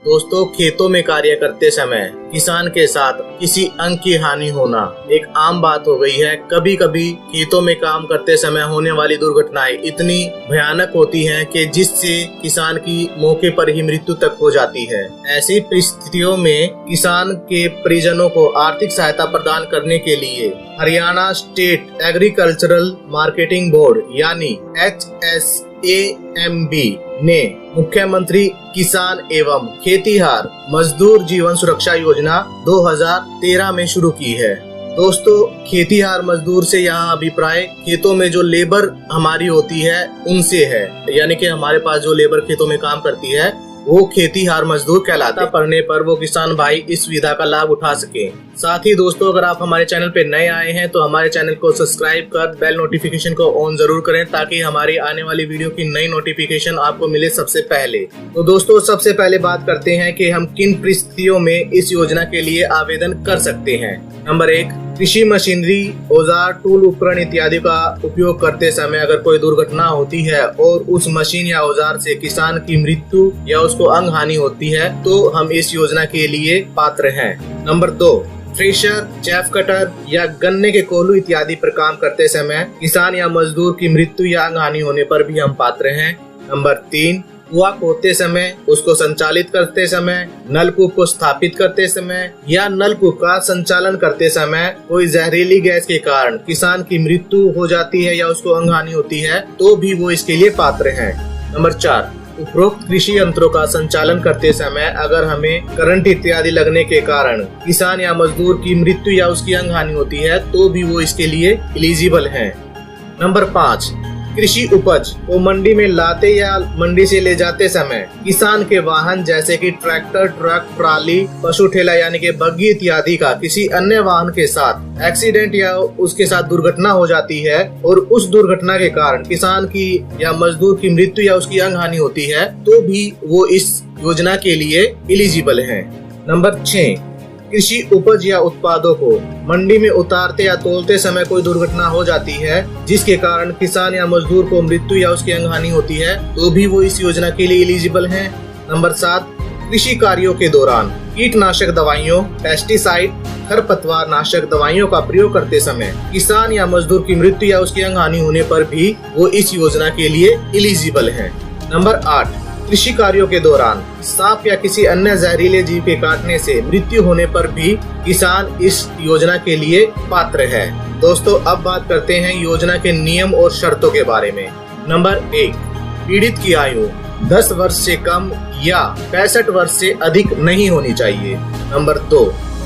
दोस्तों, खेतों में कार्य करते समय किसान के साथ किसी अंग की हानि होना एक आम बात हो गई है। कभी कभी खेतों में काम करते समय होने वाली दुर्घटनाएं इतनी भयानक होती हैं कि जिससे किसान की मौके पर ही मृत्यु तक हो जाती है। ऐसी परिस्थितियों में किसान के परिजनों को आर्थिक सहायता प्रदान करने के लिए Haryana state agricultural marketing board यानी HSAMB ने मुख्यमंत्री किसान एवं खेतीहार मजदूर जीवन सुरक्षा योजना 2013 में शुरू की है। दोस्तों, खेतीहार मजदूर से यहाँ अभिप्राय खेतों में जो लेबर हमारी होती है उनसे है, यानी कि हमारे पास जो लेबर खेतों में काम करती है वो खेतीहार मजदूर कहलाता पड़ने पर वो किसान भाई इस सुविधा का लाभ उठा सके। साथ ही दोस्तों, अगर आप हमारे चैनल पे नए आए हैं तो हमारे चैनल को सब्सक्राइब कर बेल नोटिफिकेशन को ऑन जरूर करें ताकि हमारी आने वाली वीडियो की नई नोटिफिकेशन आपको मिले सबसे पहले। तो दोस्तों, सबसे पहले बात करते हैं कि हम किन परिस्थितियों में इस योजना के लिए आवेदन कर सकते हैं। नंबर 1, कृषि मशीनरी, औजार, टूल, उपकरण इत्यादि का उपयोग करते समय अगर कोई दुर्घटना होती है और उस मशीन या औजार से किसान की मृत्यु या उसको अंग हानि होती है तो हम इस योजना के लिए पात्र हैं। नंबर 2, थ्रेशर, चैफ कटर या गन्ने के कोल्हू इत्यादि पर काम करते समय किसान या मजदूर की मृत्यु या अंग हानि होने पर भी हम पात्र हैं। नंबर 3, कुआं खोदते समय, उसको संचालित करते समय, नलकूप को स्थापित करते समय या नलकूप का संचालन करते समय कोई जहरीली गैस के कारण किसान की मृत्यु हो जाती है या उसको अंग हानि होती है तो भी वो इसके लिए पात्र हैं। नंबर 4, उपरोक्त कृषि यंत्रों का संचालन करते समय अगर हमें करंट इत्यादि लगने के कारण किसान या मजदूर की मृत्यु या उसकी अंग हानि होती है तो भी वो इसके लिए एलिजिबल हैं। नंबर 5, कृषि उपज को मंडी में लाते या मंडी से ले जाते समय किसान के वाहन जैसे कि ट्रैक्टर, ट्रक, ट्राली, पशु ठेला यानी कि बग्गी इत्यादि का किसी अन्य वाहन के साथ एक्सीडेंट या उसके साथ दुर्घटना हो जाती है और उस दुर्घटना के कारण किसान की या मजदूर की मृत्यु या उसकी अंग हानि होती है तो भी वो इस योजना के लिए एलिजिबल हैं। नंबर 6, कृषि उपज या उत्पादों को मंडी में उतारते या तोलते समय कोई दुर्घटना हो जाती है जिसके कारण किसान या मजदूर को मृत्यु या उसकी अंग हानि होती है तो भी वो इस योजना के लिए एलिजिबल हैं। नंबर 7, कृषि कार्यों के दौरान कीटनाशक दवाइयों, पेस्टिसाइड, खरपतवार नाशक दवाइयों का प्रयोग करते समय किसान या मजदूर की मृत्यु या उसकी अंग हानि होने पर भी वो इस योजना के लिए एलिजिबल हैं। नंबर 8, कृषि कार्यों के दौरान सांप या किसी अन्य जहरीले जीव के काटने से मृत्यु होने पर भी किसान इस योजना के लिए पात्र है। दोस्तों, अब बात करते हैं योजना के नियम और शर्तों के बारे में। नंबर 1, पीड़ित की आयु 10 वर्ष से कम या 65 वर्ष से अधिक नहीं होनी चाहिए। नंबर 2,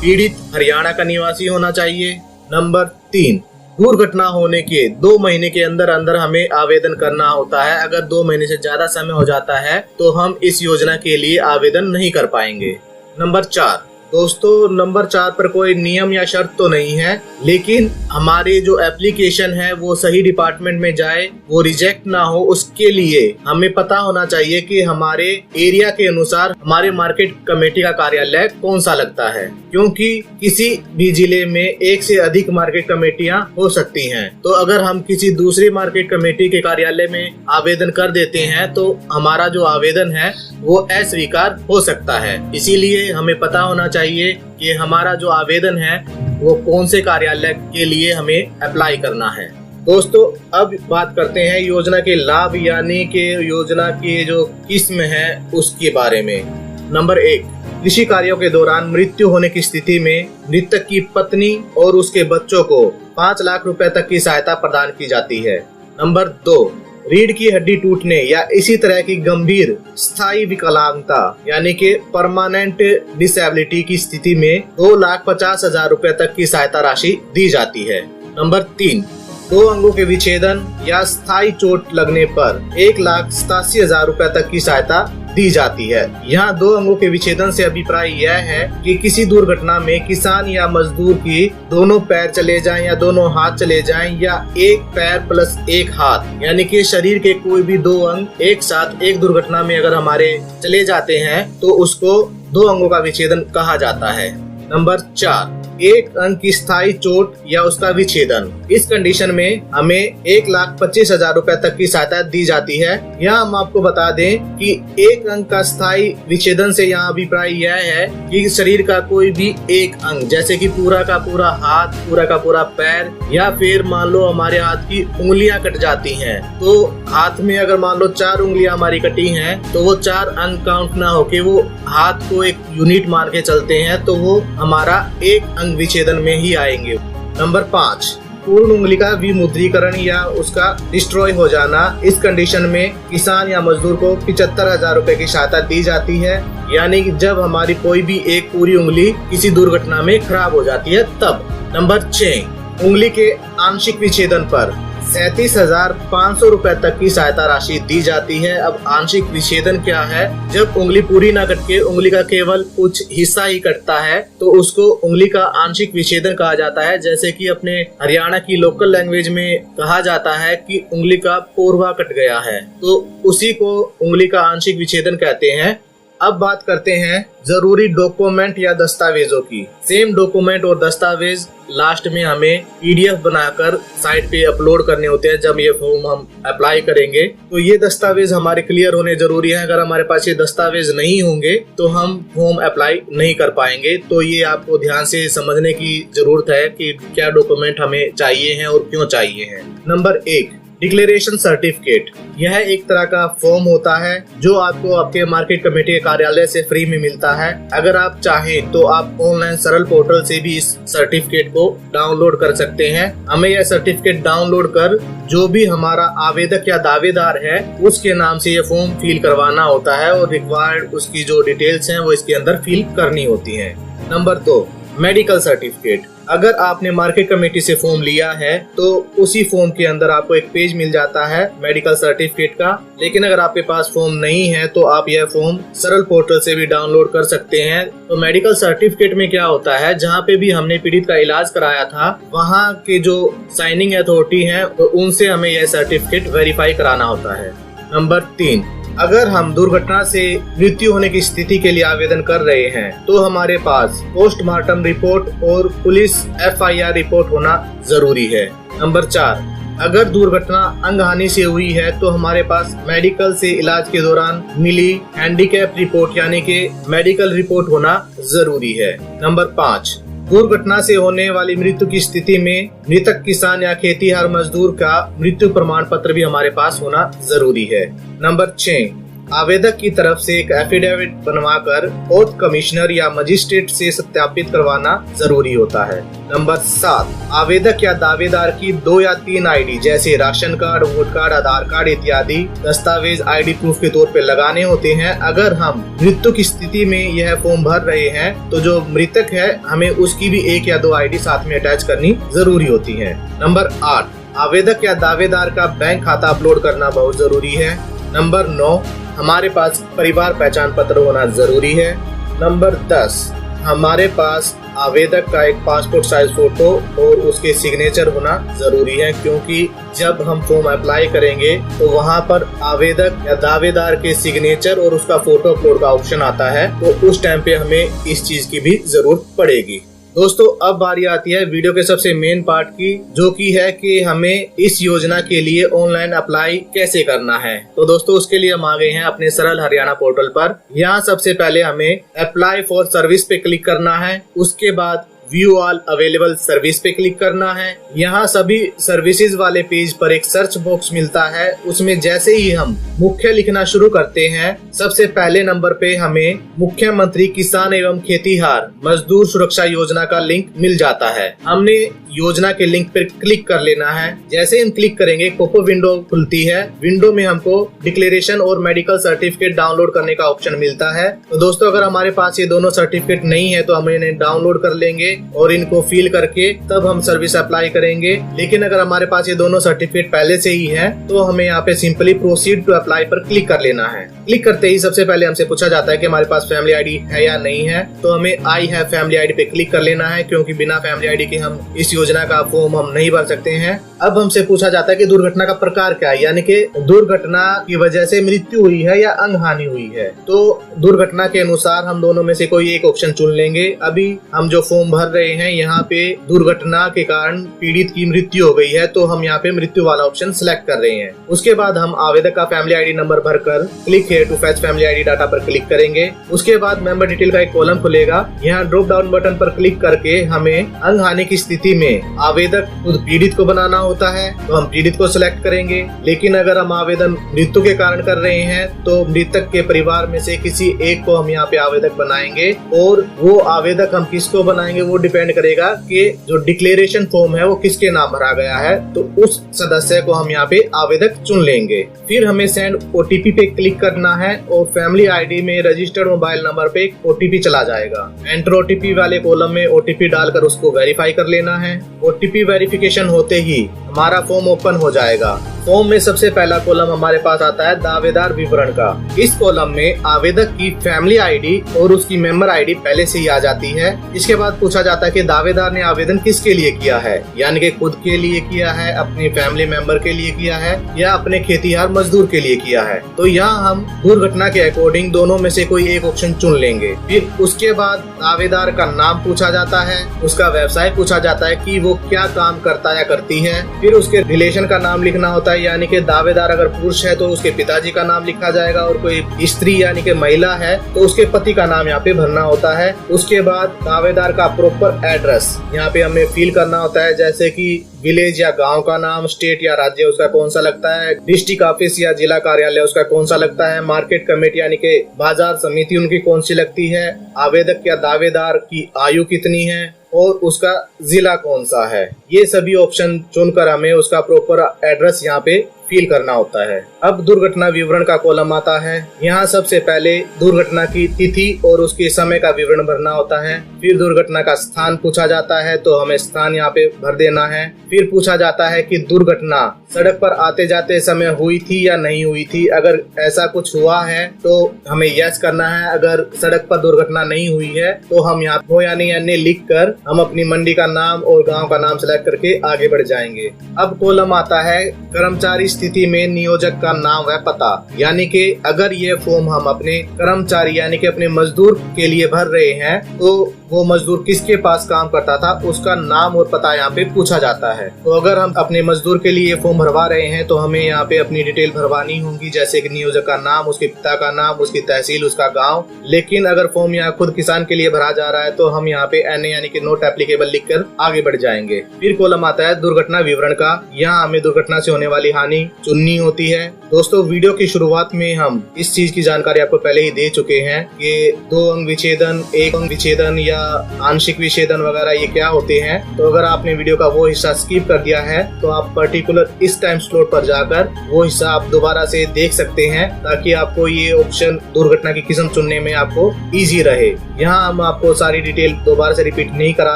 पीड़ित हरियाणा का निवासी होना चाहिए। नंबर 3, दुर्घटना होने के 2 महीने के अंदर अंदर हमें आवेदन करना होता है। अगर 2 महीने से ज्यादा समय हो जाता है तो हम इस योजना के लिए आवेदन नहीं कर पाएंगे। नंबर 4, दोस्तों, नंबर 4 पर कोई नियम या शर्त तो नहीं है, लेकिन हमारे जो एप्लीकेशन है वो सही डिपार्टमेंट में जाए, वो रिजेक्ट ना हो, उसके लिए हमें पता होना चाहिए कि हमारे एरिया के अनुसार हमारे मार्केट कमेटी का कार्यालय कौन सा लगता है, क्योंकि किसी भी जिले में एक से अधिक मार्केट कमेटियां हो सकती हैं। तो अगर हम किसी दूसरी मार्केट कमेटी के कार्यालय में आवेदन कर देते हैं तो हमारा जो आवेदन है वो अस्वीकार हो सकता है। इसीलिए हमें पता होना चाहिए कि हमारा जो आवेदन है वो कौन से कार्यालय के लिए हमें अप्लाई करना है। दोस्तों, अब बात करते हैं योजना के लाभ यानी कि योजना की जो किस्म है उसके बारे में। नंबर 1, कृषि कार्यों के दौरान मृत्यु होने की स्थिति में मृतक की पत्नी और उसके बच्चों को 5 लाख रुपए तक की सहायता प्रदान की जाती है। नंबर 2, रीढ़ की हड्डी टूटने या इसी तरह की गंभीर स्थायी विकलांगता यानी कि परमानेंट डिसेबिलिटी की स्थिति में 2,50,000 रुपए तक की सहायता राशि दी जाती है। नंबर 3, 2 अंगों के विच्छेदन या स्थायी चोट लगने पर 1,87,000 रुपए तक की सहायता दी जाती है। यहाँ 2 अंगों के विच्छेदन से अभिप्राय यह है कि किसी दुर्घटना में किसान या मजदूर की दोनों पैर चले जाएं या दोनों हाथ चले जाएं या एक पैर प्लस एक हाथ यानी कि शरीर के कोई भी 2 अंग एक साथ एक दुर्घटना में अगर हमारे चले जाते हैं तो उसको 2 अंगों का विच्छेदन कहा जाता है। नंबर 4, एक अंग की स्थायी चोट या उसका विच्छेदन। इस कंडीशन में हमें 1,25,000 रुपए तक की सहायता दी जाती है। यहाँ हम आपको बता दें कि एक अंग का स्थायी विच्छेदन से यहाँ अभिप्राय यह है कि शरीर का कोई भी एक अंग, जैसे कि पूरा का पूरा हाथ, पूरा का पूरा पैर, या फिर मान लो हमारे हाथ की उंगलियां कट जाती हैं, तो हाथ में अगर मान लो 4 उंगलियां हमारी कटी हैं तो वो 4 अंग काउंट ना होके वो हाथ को एक यूनिट मान के चलते हैं, तो वो हमारा एक अंग विच्छेदन में ही आएंगे। नंबर 5, पूर्ण उंगली का विमुद्रीकरण या उसका डिस्ट्रॉय हो जाना। इस कंडीशन में किसान या मजदूर को 75,000 रुपए की सहायता दी जाती है, यानी कि जब हमारी कोई भी एक पूरी उंगली किसी दुर्घटना में खराब हो जाती है तब। नंबर 6, उंगली के आंशिक विच्छेदन पर 37,500 रुपए तक की सहायता राशि दी जाती है। अब आंशिक विच्छेदन क्या है? जब उंगली पूरी ना कट के उंगली का केवल कुछ हिस्सा ही कटता है तो उसको उंगली का आंशिक विच्छेदन कहा जाता है। जैसे कि अपने हरियाणा की लोकल लैंग्वेज में कहा जाता है कि उंगली का पोरवा कट गया है, तो उसी को उंगली का आंशिक विच्छेदन कहते हैं। अब बात करते हैं जरूरी डॉक्यूमेंट या दस्तावेजों की। सेम डॉक्यूमेंट और दस्तावेज लास्ट में हमें पीडीएफ बनाकर साइट पे अपलोड करने होते हैं जब ये फॉर्म हम अप्लाई करेंगे। तो ये दस्तावेज हमारे क्लियर होने जरूरी है। अगर हमारे पास ये दस्तावेज नहीं होंगे तो हम फॉर्म अप्लाई नहीं कर पाएंगे। तो ये आपको ध्यान से समझने की जरूरत है कि क्या डॉक्यूमेंट हमें चाहिए हैं और क्यों चाहिए हैं। Number 1, declaration certificate. यह एक तरह का फॉर्म होता है जो आपको आपके मार्केट कमेटी के कार्यालय से फ्री में मिलता है। अगर आप चाहें तो आप ऑनलाइन सरल पोर्टल से भी इस सर्टिफिकेट को डाउनलोड कर सकते हैं। हमें यह सर्टिफिकेट डाउनलोड कर जो भी हमारा आवेदक या दावेदार है उसके नाम से यह फॉर्म फिल करवाना होता है और रिक्वायर्ड उसकी जो डिटेल्स हैं वो इसके अंदर फिल करनी होती है। Number 2, medical certificate. अगर आपने मार्केट कमेटी से फॉर्म लिया है तो उसी फॉर्म के अंदर आपको एक पेज मिल जाता है मेडिकल सर्टिफिकेट का। लेकिन अगर आपके पास फॉर्म नहीं है तो आप यह फॉर्म सरल पोर्टल से भी डाउनलोड कर सकते हैं। तो मेडिकल सर्टिफिकेट में क्या होता है, जहाँ पे भी हमने पीड़ित का इलाज कराया था वहाँ के जो साइनिंग अथॉरिटी है तो उनसे हमें यह सर्टिफिकेट वेरीफाई कराना होता है। नंबर 3, अगर हम दुर्घटना से मृत्यु होने की स्थिति के लिए आवेदन कर रहे हैं तो हमारे पास पोस्टमार्टम रिपोर्ट और पुलिस FIR रिपोर्ट होना जरूरी है। नंबर 4, अगर दुर्घटना अंगहानि से हुई है तो हमारे पास मेडिकल से इलाज के दौरान मिली हैंडीकैप रिपोर्ट यानी कि मेडिकल रिपोर्ट होना जरूरी है। नंबर 5, दुर्घटना से होने वाली मृत्यु की स्थिति में मृतक किसान या खेतीहर मजदूर का मृत्यु प्रमाण पत्र भी हमारे पास होना जरूरी है। नंबर 6, आवेदक की तरफ से एक एफिडेविट बनवाकर कोर्ट कमिश्नर या मजिस्ट्रेट से सत्यापित करवाना जरूरी होता है। नंबर 7, आवेदक या दावेदार की 2 या 3 ID जैसे राशन कार्ड, वोट कार्ड, आधार कार्ड इत्यादि दस्तावेज ID प्रूफ के तौर पे लगाने होते हैं। अगर हम मृत्यु की स्थिति में यह फॉर्म भर रहे हैं तो जो मृतक है हमें उसकी भी 1 या 2 ID साथ में अटैच करनी जरूरी होती है। नंबर 8, आवेदक या दावेदार का बैंक खाता अपलोड करना बहुत जरूरी है। नंबर 9, हमारे पास परिवार पहचान पत्र होना जरूरी है। नंबर 10, हमारे पास आवेदक का एक पासपोर्ट साइज फोटो और उसके सिग्नेचर होना जरूरी है, क्योंकि जब हम फॉर्म अप्लाई करेंगे तो वहाँ पर आवेदक या दावेदार के सिग्नेचर और उसका फोटो अपलोड का ऑप्शन आता है, तो उस टाइम पे हमें इस चीज की भी जरूरत पड़ेगी। दोस्तों अब बारी आती है वीडियो के सबसे मेन पार्ट की, जो कि है कि हमें इस योजना के लिए ऑनलाइन अप्लाई कैसे करना है। तो दोस्तों उसके लिए हम आ गए हैं अपने सरल हरियाणा पोर्टल पर। यहाँ सबसे पहले हमें अप्लाई फॉर सर्विस पे क्लिक करना है। उसके बाद व्यू ऑल अवेलेबल सर्विस पे क्लिक करना है। यहाँ सभी सर्विसेज वाले पेज पर एक सर्च बॉक्स मिलता है। उसमें जैसे ही हम मुख्य लिखना शुरू करते हैं, सबसे पहले नंबर पे हमें मुख्यमंत्री किसान एवं खेतीहर मजदूर सुरक्षा योजना का लिंक मिल जाता है। हमने योजना के लिंक पर क्लिक कर लेना है। जैसे हम क्लिक करेंगे पॉपअप विंडो खुलती है। विंडो में हमको डिक्लेरेशन और मेडिकल सर्टिफिकेट डाउनलोड करने का ऑप्शन मिलता है। तो दोस्तों अगर हमारे पास ये दोनों सर्टिफिकेट नहीं है तो हम इन्हें डाउनलोड कर लेंगे और इनको फिल करके तब हम सर्विस अप्लाई करेंगे। लेकिन अगर हमारे पास ये दोनों सर्टिफिकेट पहले से ही है तो हमें यहाँ पे सिंपली प्रोसीड टू अप्लाई पर क्लिक कर लेना है। क्लिक करते ही सबसे पहले हमसे पूछा जाता है कि हमारे पास फैमिली आईडी है या नहीं है। तो हमें आई हैव फैमिली आईडी पे क्लिक कर लेना है, क्योंकि बिना फैमिली आईडी के हम इस योजना का फॉर्म हम नहीं भर सकते हैं। अब हमसे पूछा जाता है कि दुर्घटना का प्रकार क्या है, यानी कि दुर्घटना की वजह से मृत्यु हुई है या अंगहानि हुई है। तो दुर्घटना के अनुसार हम दोनों में से कोई एक ऑप्शन चुन लेंगे। अभी हम जो फॉर्म भर भर रहे हैं यहाँ पे दुर्घटना के कारण पीड़ित की मृत्यु हो गई है, तो हम यहाँ पे मृत्यु वाला ऑप्शन सिलेक्ट कर रहे हैं। उसके बाद हम आवेदक का फैमिली आईडी नंबर भरकर click here to fetch family ID data पर क्लिक करेंगे। उसके बाद मेंबर डिटेल का एक कॉलम खुलेगा। यहाँ ड्रॉप डाउन बटन पर क्लिक करके हमें अंग हानि की स्थिति में आवेदक खुद पीड़ित को बनाना होता है, तो हम पीड़ित को सिलेक्ट करेंगे। लेकिन अगर हम आवेदन मृत्यु के कारण कर रहे हैं तो मृतक के परिवार में से किसी एक को हम यहाँ पे आवेदक बनाएंगे, और वो आवेदक हम किसको बनाएंगे वो डिपेंड करेगा कि जो डिक्लेरेशन फॉर्म है वो किसके नाम भरा गया है, तो उस सदस्य को हम यहाँ पे आवेदक चुन लेंगे। फिर हमें सेंड ओटीपी पे क्लिक करना है और फैमिली आईडी में रजिस्टर्ड मोबाइल नंबर पे ओटीपी चला जाएगा। एंटर ओटीपी वाले कॉलम में ओटीपी डालकर उसको वेरीफाई कर लेना है। ओटीपी वेरिफिकेशन होते ही हमारा फॉर्म ओपन हो जाएगा। फॉर्म में सबसे पहला कॉलम हमारे पास आता है दावेदार विवरण का। इस कॉलम में आवेदक की फैमिली आईडी और उसकी मेंबर आईडी पहले से ही आ जाती है। इसके बाद पूछा जाता है कि दावेदार ने आवेदन किसके लिए किया है, यानी कि खुद के लिए किया है, अपनी फैमिली मेंबर के लिए किया है या अपने खेतीहार मजदूर के लिए किया है। तो यहाँ हम दुर्घटना के अकॉर्डिंग दोनों में से कोई एक ऑप्शन चुन लेंगे। फिर उसके बाद दावेदार का नाम पूछा जाता है, उसका व्यवसाय पूछा जाता है कि वो क्या काम करता या करती है। फिर उसके रिलेशन का नाम लिखना होता है, यानी कि दावेदार अगर पुरुष है तो उसके पिताजी का नाम लिखा जाएगा, और कोई स्त्री यानी कि महिला है तो उसके पति का नाम यहाँ पे भरना होता है। उसके बाद दावेदार का प्रॉपर एड्रेस यहाँ पे हमें फिल करना होता है, जैसे कि विलेज या गांव का नाम, स्टेट या राज्य उसका कौन सा लगता है, डिस्ट्रिक्ट ऑफिस या जिला कार्यालय उसका कौन सा लगता है, मार्केट कमेटी यानी कि बाजार समिति उनकी कौन सी लगती है, आवेदक या दावेदार की आयु कितनी है और उसका जिला कौन सा है। ये सभी ऑप्शन चुनकर हमें उसका प्रॉपर एड्रेस यहाँ पे फिल करना होता है। अब दुर्घटना विवरण का कॉलम आता है। यहाँ सबसे पहले दुर्घटना की तिथि और उसके समय का विवरण भरना होता है। फिर दुर्घटना का स्थान पूछा जाता है, तो हमें स्थान यहाँ पे भर देना है। फिर पूछा जाता है कि दुर्घटना सड़क पर आते जाते समय हुई थी या नहीं हुई थी। अगर ऐसा कुछ हुआ है तो हमें यस करना है, अगर सड़क पर दुर्घटना नहीं हुई है तो हम यहाँ हो यानी अन्य लिख कर हम अपनी मंडी का नाम और गांव का नाम सेलेक्ट करके आगे बढ़ जाएंगे। अब कॉलम आता है कर्मचारी स्थिति में नियोजक का नाम व पता, यानी कि अगर ये फॉर्म हम अपने कर्मचारी यानी कि अपने मजदूर के लिए भर रहे हैं तो वो मजदूर किसके पास काम करता था उसका नाम और पता यहाँ पे पूछा जाता है। तो अगर हम अपने मजदूर के लिए फॉर्म भरवा रहे हैं तो हमें यहाँ पे अपनी डिटेल भरवानी होगी, जैसे कि नियोजक का नाम, उसके पिता का नाम, उसकी तहसील, उसका गांव। लेकिन अगर फॉर्म यहाँ खुद किसान के लिए भरा जा रहा है तो हम यहाँ पे NA यानी कि नॉट एप्लीकेबल लिखकर आगे बढ़ जाएंगे। फिर कॉलम आता है दुर्घटना विवरण का। यहाँ हमें दुर्घटना से होने वाली हानि चुननी होती है। दोस्तों, वीडियो की शुरुआत में हम इस चीज की जानकारी आपको पहले ही दे चुके हैं कि 2 अंग विच्छेदन, 1 अंग विच्छेदन या आंशिक विच्छेदन वगैरह ये क्या होते हैं। तो अगर आपने वीडियो का वो हिस्सा स्किप कर दिया है तो आप पर्टिकुलर इस टाइम स्लॉट पर जाकर वो हिस्सा आप दोबारा से देख सकते हैं, ताकि आपको ये ऑप्शन दुर्घटना की किस्म चुनने में आपको इजी रहे। यहाँ हम आपको सारी डिटेल दोबारा से रिपीट नहीं करा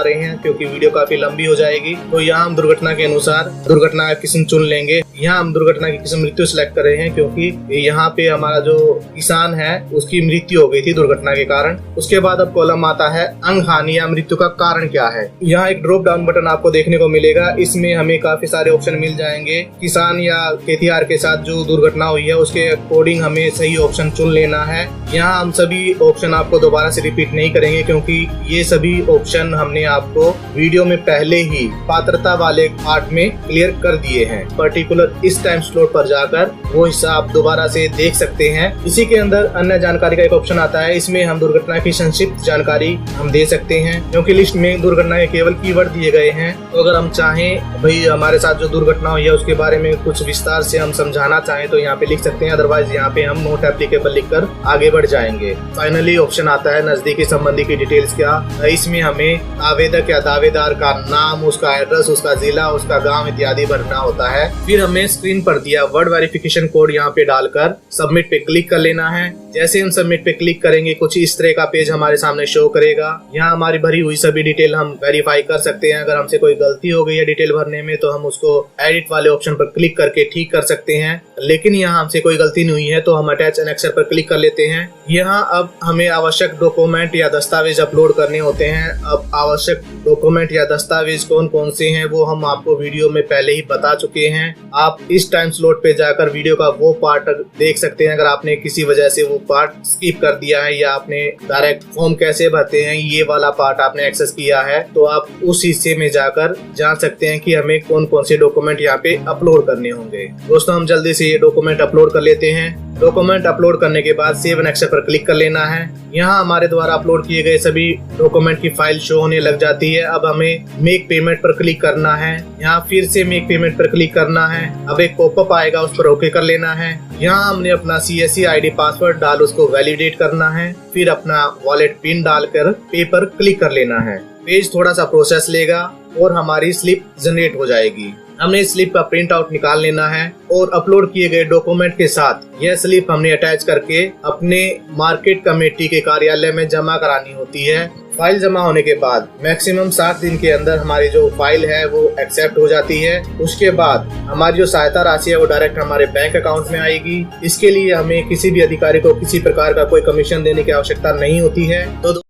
रहे हैं क्योंकि वीडियो काफी लंबी हो जाएगी। तो यहाँ हम दुर्घटना के अनुसार दुर्घटना का किस्म चुन लेंगे। यहाँ हम दुर्घटना की किस्म मृत्यु सिलेक्ट कर रहे हैं क्योंकि यहाँ पे हमारा जो किसान है उसकी मृत्यु हो गई थी दुर्घटना के कारण। उसके बाद अब कॉलम आता है अंग हानि या मृत्यु का कारण क्या है। यहाँ एक ड्रॉप डाउन बटन आपको देखने को मिलेगा। इसमें हमें काफी सारे ऑप्शन मिल जाएंगे। किसान या खेतीहार के साथ जो दुर्घटना हुई है उसके अकॉर्डिंग हमें सही ऑप्शन चुन लेना है। यहाँ हम सभी ऑप्शन आपको दोबारा से रिपीट नहीं करेंगे क्योंकि ये सभी ऑप्शन हमने आपको वीडियो में पहले ही पात्रता वाले पार्ट में क्लियर कर दिए हैं। पर्टिकुलर इस टाइम स्लॉट पर जाकर वो हिस्सा आप दोबारा से देख सकते हैं। इसी के अंदर अन्य जानकारी का एक ऑप्शन आता है। इसमें हम दुर्घटना की संक्षिप्त जानकारी हम दे सकते हैं क्योंकि लिस्ट में दुर्घटना के केवल कीवर्ड दिए गए हैं। तो अगर हम चाहें भाई हमारे साथ जो दुर्घटना हुई है उसके बारे में कुछ विस्तार से हम समझाना चाहें तो यहाँ पे लिख सकते हैं, अदरवाइज यहाँ पे हम नोट एप्लीकेबल लिखकर आगे बढ़ जाएंगे। फाइनली ऑप्शन आता है नजदीकी संबंधी की डिटेल्स क्या। इसमें हमें आवेदक या दावेदार का नाम, उसका एड्रेस, उसका जिला, उसका गांव इत्यादि भरना होता है। फिर हमें स्क्रीन पर दिया वर्ड वेरिफिकेशन कोड यहाँ पे डालकर सबमिट पे क्लिक कर लेना है। जैसे हम सबमिट पे क्लिक करेंगे कुछ इस तरह का पेज हमारे सामने शो करेगा। यहाँ हमारी भरी हुई सभी डिटेल हम वेरीफाई कर सकते हैं। अगर हमसे कोई गलती हो गई है डिटेल भरने में तो हम उसको एडिट वाले ऑप्शन पर क्लिक करके ठीक कर सकते हैं। लेकिन यहाँ हमसे कोई गलती नहीं हुई है तो हम अटैच एनेक्सर पर क्लिक कर लेते हैं। यहाँ अब हमें आवश्यक डॉक्यूमेंट या दस्तावेज अपलोड करने होते हैं। अब आवश्यक डॉक्यूमेंट या दस्तावेज कौन कौन से हैं वो हम आपको वीडियो में पहले ही बता चुके हैं। आप इस इस टाइम स्लॉट पे जाकर वीडियो का वो पार्ट देख सकते हैं। अगर आपने किसी वजह से वो पार्ट स्किप कर दिया है या आपने डायरेक्ट फॉर्म कैसे भरते हैं ये वाला पार्ट आपने एक्सेस किया है, तो आप उस हिस्से में जाकर जान सकते हैं कि हमें कौन कौन से डॉक्यूमेंट यहाँ पे अपलोड करने होंगे। दोस्तों हम जल्दी से ये डॉक्यूमेंट अपलोड कर लेते हैं। डॉक्यूमेंट अपलोड करने के बाद सेव एंड एक्सेप्ट पर क्लिक कर लेना है। यहाँ हमारे द्वारा अपलोड किए गए सभी डॉक्यूमेंट की फाइल शो होने लग जाती है। अब हमें मेक पेमेंट पर क्लिक करना है। यहाँ फिर से मेक पेमेंट पर क्लिक करना है। अब एक पॉपअप आएगा, उस पर ओके कर लेना है। यहाँ हमने अपना CSC ID पासवर्ड डाल उसको वैलिडेट करना है। फिर अपना वॉलेट पिन डालकर पे पर क्लिक कर लेना है। पेज थोड़ा सा प्रोसेस लेगा और हमारी स्लिप जनरेट हो जाएगी। हमने स्लिप का प्रिंट आउट निकाल लेना है और अपलोड किए गए डॉक्यूमेंट के साथ यह स्लिप हमने अटैच करके अपने मार्केट कमेटी के कार्यालय में जमा करानी होती है। फाइल जमा होने के बाद मैक्सिमम 7 दिन के अंदर हमारी जो फाइल है वो एक्सेप्ट हो जाती है। उसके बाद हमारी जो सहायता राशि है वो डायरेक्ट हमारे बैंक अकाउंट में आएगी। इसके लिए हमें किसी भी अधिकारी को किसी प्रकार का कोई कमीशन देने की आवश्यकता नहीं होती है। तो